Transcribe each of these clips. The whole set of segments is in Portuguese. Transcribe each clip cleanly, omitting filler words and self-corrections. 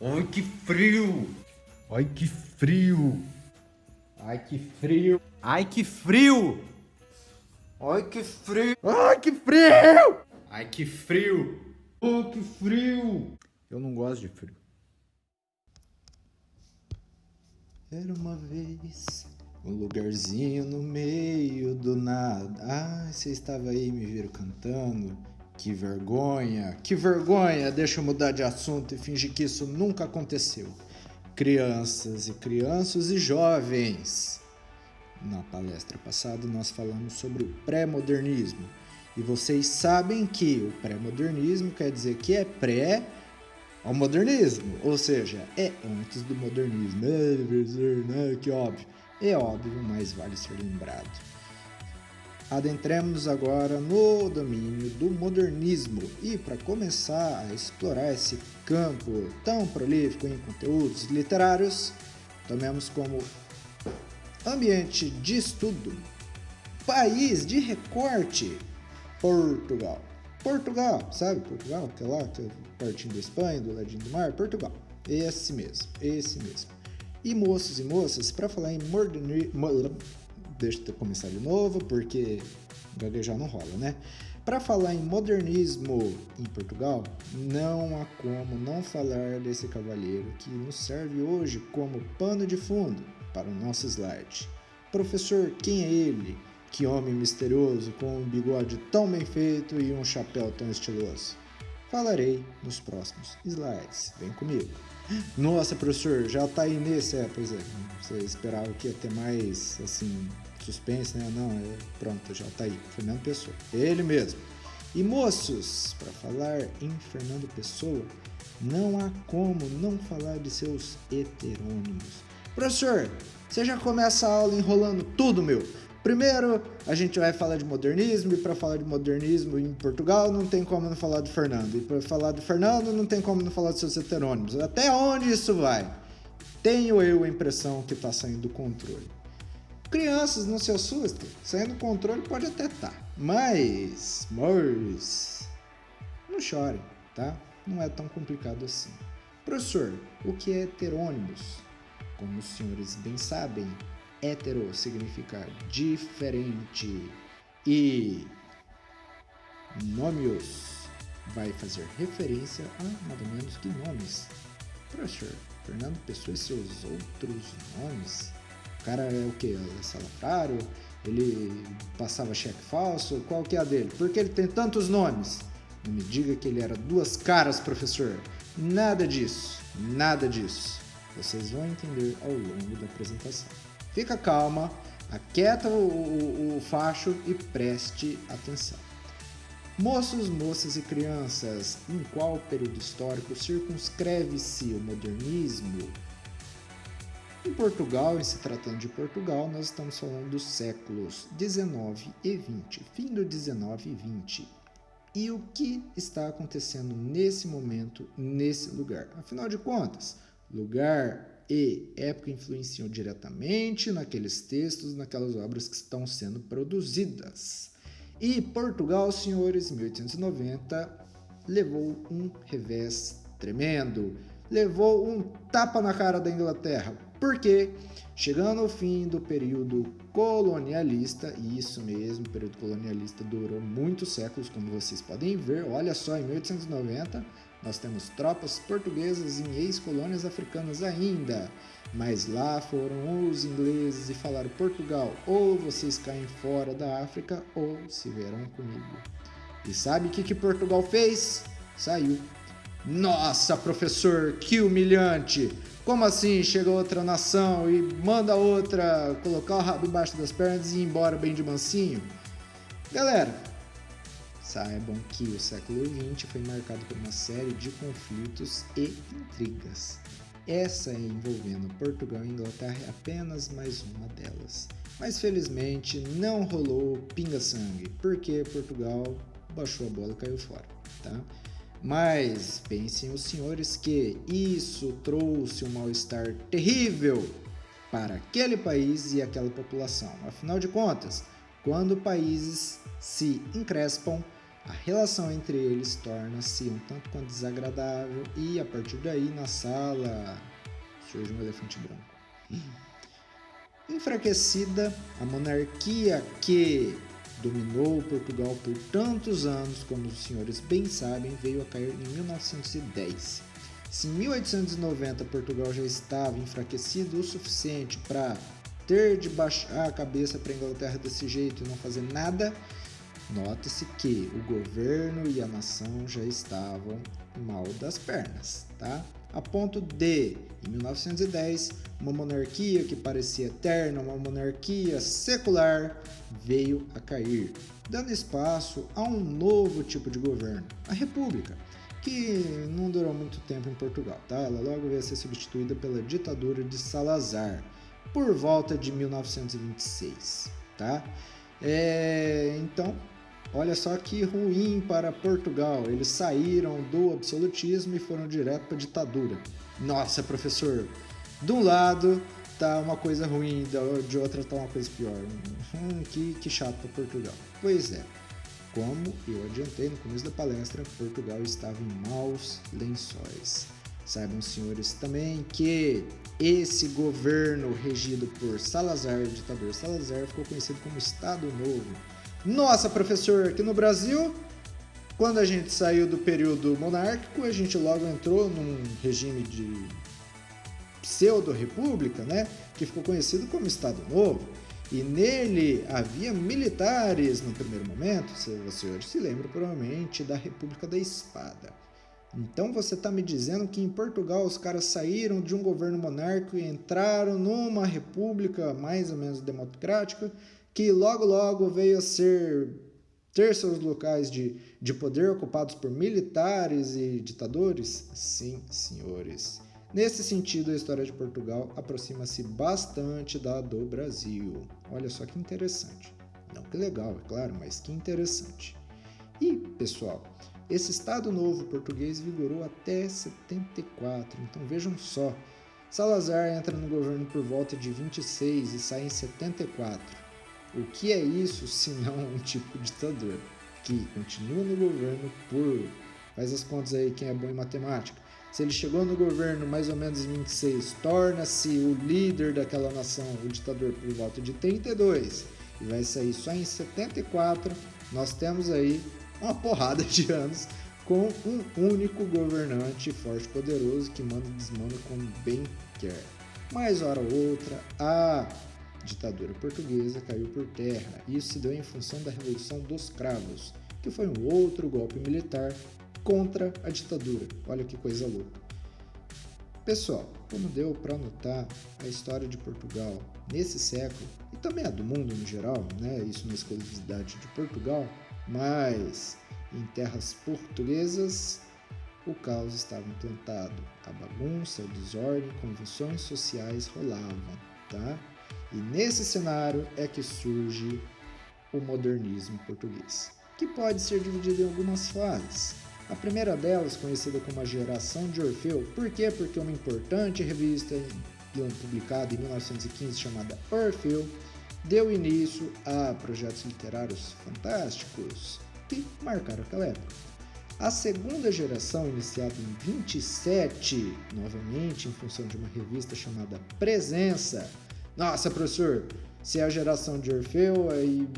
Ai, que frio! Ai, que frio! Ai, que frio! Ai, que frio! Ai, que frio! Ai, que frio! Ai, que frio! Oh, que frio! Eu não gosto de frio. Era uma vez um lugarzinho no meio do nada. Ah, você estava aí, me viram cantando. Que vergonha, que vergonha! Deixa eu mudar de assunto e fingir que isso nunca aconteceu. Crianças e jovens. Na palestra passada nós falamos sobre o pré-modernismo. E vocês sabem que o pré-modernismo quer dizer que é pré ao modernismo, ou seja, é antes do modernismo. Que óbvio. É óbvio, mas vale ser lembrado. Adentremos agora no domínio do modernismo e para começar a explorar esse campo tão prolífico em conteúdos literários, tomemos como ambiente de estudo, país de recorte, Portugal. Portugal, sabe Portugal? Que é lá, que é pertinho da Espanha, do ladinho do mar, Portugal. Esse mesmo. E moços e moças, para falar em modernismo... Deixa eu começar de novo, porque gaguejar não rola, né? Para falar em modernismo em Portugal, não há como não falar desse cavalheiro que nos serve hoje como pano de fundo para o nosso slide. Professor, quem é ele? Que homem misterioso com um bigode tão bem feito e um chapéu tão estiloso? Falarei nos próximos slides. Vem comigo. Nossa, professor, já tá aí nesse. Pois é. Você esperava que ia ter mais, assim, suspense, né? Não, pronto, já tá aí. Fernando Pessoa. Ele mesmo. E moços, para falar em Fernando Pessoa, não há como não falar de seus heterônimos. Professor, você já começa a aula enrolando tudo, meu. Primeiro, a gente vai falar de modernismo, e para falar de modernismo em Portugal, não tem como não falar do Fernando. E para falar do Fernando, não tem como não falar dos seus heterônimos. Até onde isso vai? Tenho eu a impressão que está saindo do controle. Crianças, não se assustem. Saindo do controle pode até estar. Mas, não chorem, tá? Não é tão complicado assim. Professor, o que é heterônimos? Como os senhores bem sabem, hétero significa diferente e nômios vai fazer referência a nada menos que nomes. Professor, Fernando Pessoa e seus outros nomes? O cara é o que? É salafrário? Ele passava cheque falso? Qual que é a dele? Por que ele tem tantos nomes? Não me diga que ele era duas caras, professor. Nada disso, nada disso. Vocês vão entender ao longo da apresentação. Fica calma, aquieta o facho e preste atenção. Moços, moças e crianças, em qual período histórico circunscreve-se o modernismo? Em Portugal, em se tratando de Portugal, nós estamos falando dos séculos 19 e 20, fim do 19 e 20. E o que está acontecendo nesse momento, nesse lugar? Afinal de contas, lugar e época influenciam diretamente naqueles textos, naquelas obras que estão sendo produzidas. E Portugal, senhores, em 1890, levou um revés tremendo, levou um tapa na cara da Inglaterra. Por quê? Chegando ao fim do período colonialista, e isso mesmo, o período colonialista durou muitos séculos, como vocês podem ver. Olha só, em 1890, nós temos tropas portuguesas em ex-colônias africanas ainda, mas lá foram os ingleses e falaram: Portugal, ou vocês caem fora da África ou se verão comigo. E sabe o que Portugal fez? Saiu. Nossa, professor, que humilhante! Como assim chega outra nação e manda outra colocar o rabo embaixo das pernas e ir embora bem de mansinho? Galera, saibam que o século XX foi marcado por uma série de conflitos e intrigas. Essa envolvendo Portugal e Inglaterra é apenas mais uma delas. Mas felizmente não rolou pinga-sangue, porque Portugal baixou a bola e caiu fora, tá? Mas pensem os senhores que isso trouxe um mal-estar terrível para aquele país e aquela população. Afinal de contas, quando países se encrespam, A relação entre eles torna-se um tanto quanto desagradável e, a partir daí, na sala, surge um elefante branco. Enfraquecida, a monarquia que dominou Portugal por tantos anos, como os senhores bem sabem, veio a cair em 1910. Se em 1890 Portugal já estava enfraquecido o suficiente para ter de baixar a cabeça para a Inglaterra desse jeito e não fazer nada, note-se que o governo e a nação já estavam mal das pernas, tá? A ponto de, em 1910, uma monarquia que parecia eterna, uma monarquia secular, veio a cair, dando espaço a um novo tipo de governo, a República, que não durou muito tempo em Portugal, tá? Ela logo veio a ser substituída pela ditadura de Salazar, por volta de 1926, tá? Então, olha só que ruim para Portugal. Eles saíram do absolutismo e foram direto para a ditadura. Nossa, professor, de um lado tá uma coisa ruim, de outra tá uma coisa pior. Que chato para Portugal. Pois é, como eu adiantei no começo da palestra, Portugal estava em maus lençóis. Saibam, senhores, também que esse governo regido por Salazar, o ditador Salazar, ficou conhecido como Estado Novo. Nossa, professor, aqui no Brasil, quando a gente saiu do período monárquico, a gente logo entrou num regime de pseudo-república, né? Que ficou conhecido como Estado Novo. E nele havia militares no primeiro momento, se os senhores se lembram provavelmente, da República da Espada. Então você está me dizendo que em Portugal os caras saíram de um governo monárquico e entraram numa república mais ou menos democrática, que logo veio a ter seus locais de poder ocupados por militares e ditadores? Sim, senhores. Nesse sentido, a história de Portugal aproxima-se bastante da do Brasil. Olha só que interessante. Não que legal, é claro, mas que interessante. E, pessoal, esse Estado Novo português vigorou até 74, então vejam só. Salazar entra no governo por volta de 26 e sai em 74. O que é isso se não um tipo de ditador que continua no governo por... Faz as contas aí, quem é bom em matemática. Se ele chegou no governo mais ou menos em 26, torna-se o líder daquela nação, o ditador, por volta de 32, e vai sair só em 74, nós temos aí uma porrada de anos com um único governante forte e poderoso que manda e desmanda como bem quer. Mas, hora ou outra, a ditadura portuguesa caiu por terra. Isso se deu em função da Revolução dos Cravos, que foi um outro golpe militar contra a ditadura. Olha que coisa louca. Pessoal, como deu para notar, a história de Portugal nesse século, e também a do mundo no geral, né? Isso não é exclusividade de Portugal, mas em terras portuguesas o caos estava implantado, a bagunça, a desordem, convulsões sociais rolavam, tá? E nesse cenário é que surge o modernismo português, que pode ser dividido em algumas fases. A primeira delas, conhecida como a Geração de Orfeu, por quê? Porque uma importante revista publicada em 1915 chamada Orfeu deu início a projetos literários fantásticos que marcaram aquela época. A segunda geração, iniciada em 27, novamente em função de uma revista chamada Presença. Nossa, professor, se é a Geração de Orfeu, aí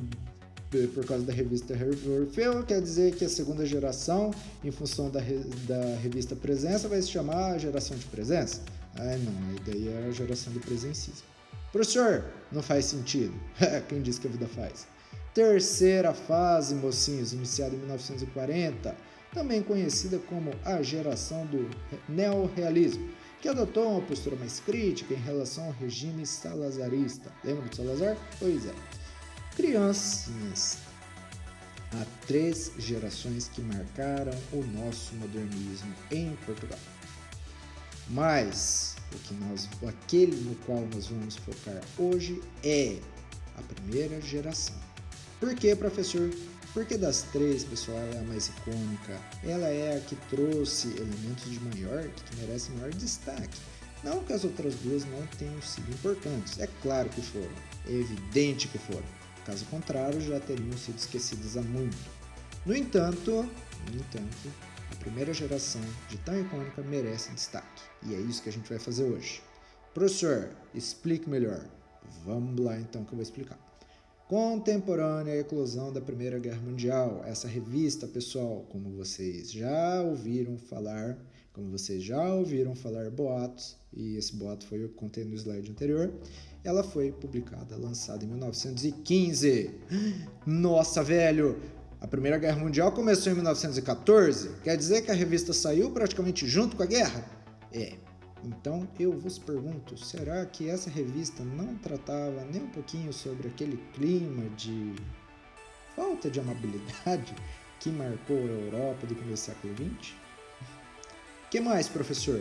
por causa da revista Orfeu, quer dizer que a segunda geração, em função da revista Presença, vai se chamar a Geração de Presença? Ah, não, daí é a geração do presencismo. Professor, não faz sentido. Quem disse que a vida faz? Terceira fase, mocinhos, iniciada em 1940, também conhecida como a geração do neorrealismo, que adotou uma postura mais crítica em relação ao regime salazarista. Lembra do Salazar? Pois é. Criancinhas. Há 3 gerações que marcaram o nosso modernismo em Portugal. Mas aquele no qual nós vamos focar hoje é a primeira geração. Por quê, professor? Porque das 3, pessoal, ela é a mais icônica. Ela é a que trouxe elementos de que merecem maior destaque. Não que as outras 2 não tenham sido importantes. É claro que foram. É evidente que foram. Caso contrário, já teriam sido esquecidas há muito. No entanto, a primeira geração de tão icônica merece destaque. E é isso que a gente vai fazer hoje. Professor, explique melhor. Vamos lá então que eu vou explicar. Contemporânea à eclosão da Primeira Guerra Mundial. Essa revista, pessoal, como vocês já ouviram falar boatos, e esse boato foi o que contei no slide anterior, ela foi publicada, lançada em 1915. Nossa, velho! A Primeira Guerra Mundial começou em 1914? Quer dizer que a revista saiu praticamente junto com a guerra? Então eu vos pergunto, será que essa revista não tratava nem um pouquinho sobre aquele clima de falta de amabilidade que marcou a Europa do começo do século XX? Que mais, professor?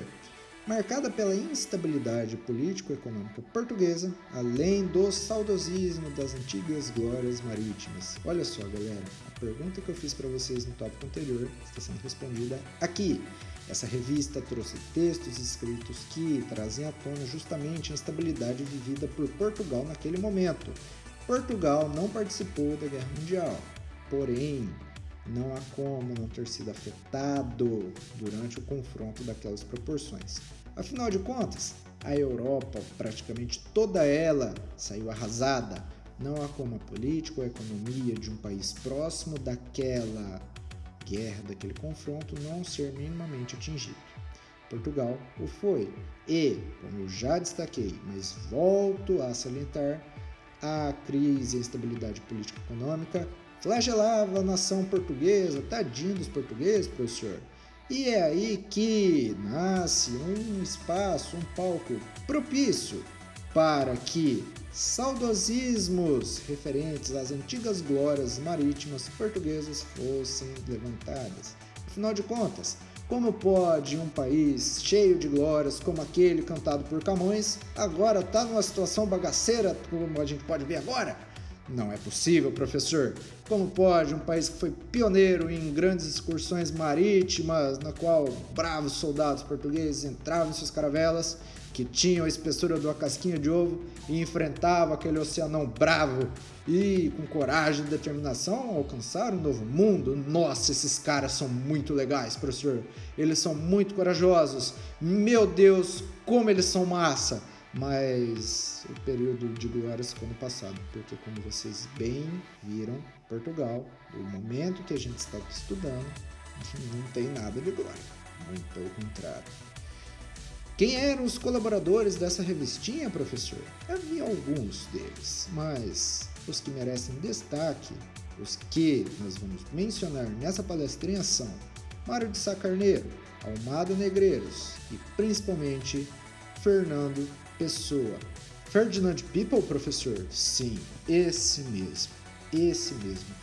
Marcada pela instabilidade político-econômica portuguesa, além do saudosismo das antigas glórias marítimas. Olha só, galera, a pergunta que eu fiz para vocês no tópico anterior está sendo respondida aqui. Essa revista trouxe textos escritos que trazem à tona justamente a instabilidade vivida por Portugal naquele momento. Portugal não participou da Guerra Mundial, porém, não há como não ter sido afetado durante o confronto daquelas proporções. Afinal de contas, a Europa, praticamente toda ela, saiu arrasada. Não há como a política ou a economia de um país próximo daquela guerra, daquele confronto, não ser minimamente atingido. Portugal o foi. E, como eu já destaquei, mas volto a salientar, a crise e a instabilidade política e econômica flagelava a nação portuguesa, tadinho dos portugueses, professor. E é aí que nasce um espaço, um palco propício para que saudosismos referentes às antigas glórias marítimas portuguesas fossem levantadas. Afinal de contas, como pode um país cheio de glórias como aquele cantado por Camões agora estar numa situação bagaceira como a gente pode ver agora? Não é possível, professor. Como pode um país que foi pioneiro em grandes excursões marítimas, na qual bravos soldados portugueses entravam em suas caravelas, que tinham a espessura de uma casquinha de ovo e enfrentavam aquele oceanão bravo e com coragem e determinação alcançar um novo mundo? Nossa, esses caras são muito legais, professor. Eles são muito corajosos. Meu Deus, como eles são massa! Mas o período de glórias ficou no passado, porque como vocês bem viram, Portugal, no momento que a gente está estudando, não tem nada de glória, muito pelo contrário. Quem eram os colaboradores dessa revistinha, professor? Havia alguns deles, mas os que merecem destaque, os que nós vamos mencionar nessa palestrinha são Mário de Sá Carneiro, Almada Negreiros e principalmente Fernando Pessoa. Ferdinand People, professor? Sim, esse mesmo,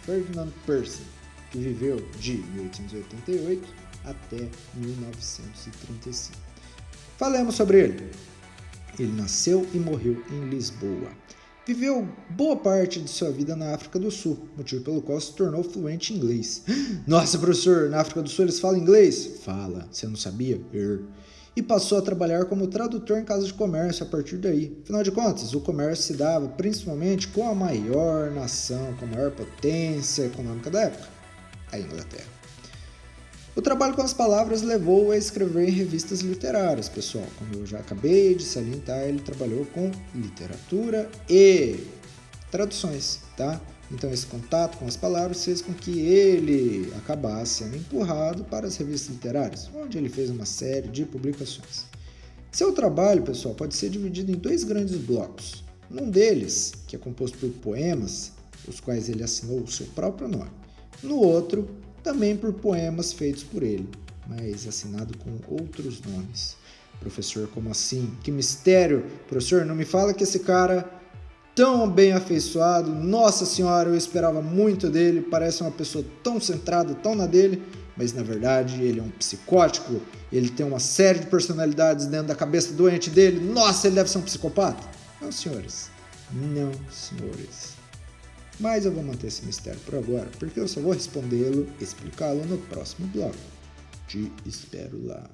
Ferdinand Percy, que viveu de 1888 até 1935. Falemos sobre ele. Ele nasceu e morreu em Lisboa. Viveu boa parte de sua vida na África do Sul, motivo pelo qual se tornou fluente em inglês. Nossa, professor, na África do Sul eles falam inglês? Fala, você não sabia? E passou a trabalhar como tradutor em casa de comércio a partir daí. Afinal de contas, o comércio se dava principalmente com a maior nação, com a maior potência econômica da época, a Inglaterra. O trabalho com as palavras levou-o a escrever em revistas literárias, pessoal. Como eu já acabei de salientar, ele trabalhou com literatura e traduções, tá? Então esse contato com as palavras fez com que ele acabasse sendo empurrado para as revistas literárias, onde ele fez uma série de publicações. Seu trabalho, pessoal, pode ser dividido em dois grandes blocos. Um deles, que é composto por poemas, os quais ele assinou o seu próprio nome. No outro, também por poemas feitos por ele, mas assinado com outros nomes. Professor, como assim? Que mistério! Professor, não me fala que esse cara tão bem afeiçoado, nossa senhora, eu esperava muito dele, parece uma pessoa tão centrada, tão na dele, mas na verdade ele é um psicótico, ele tem uma série de personalidades dentro da cabeça doente dele, nossa, ele deve ser um psicopata? Não, senhores, não, senhores. Mas eu vou manter esse mistério por agora, porque eu só vou respondê-lo, explicá-lo no próximo bloco. Te espero lá.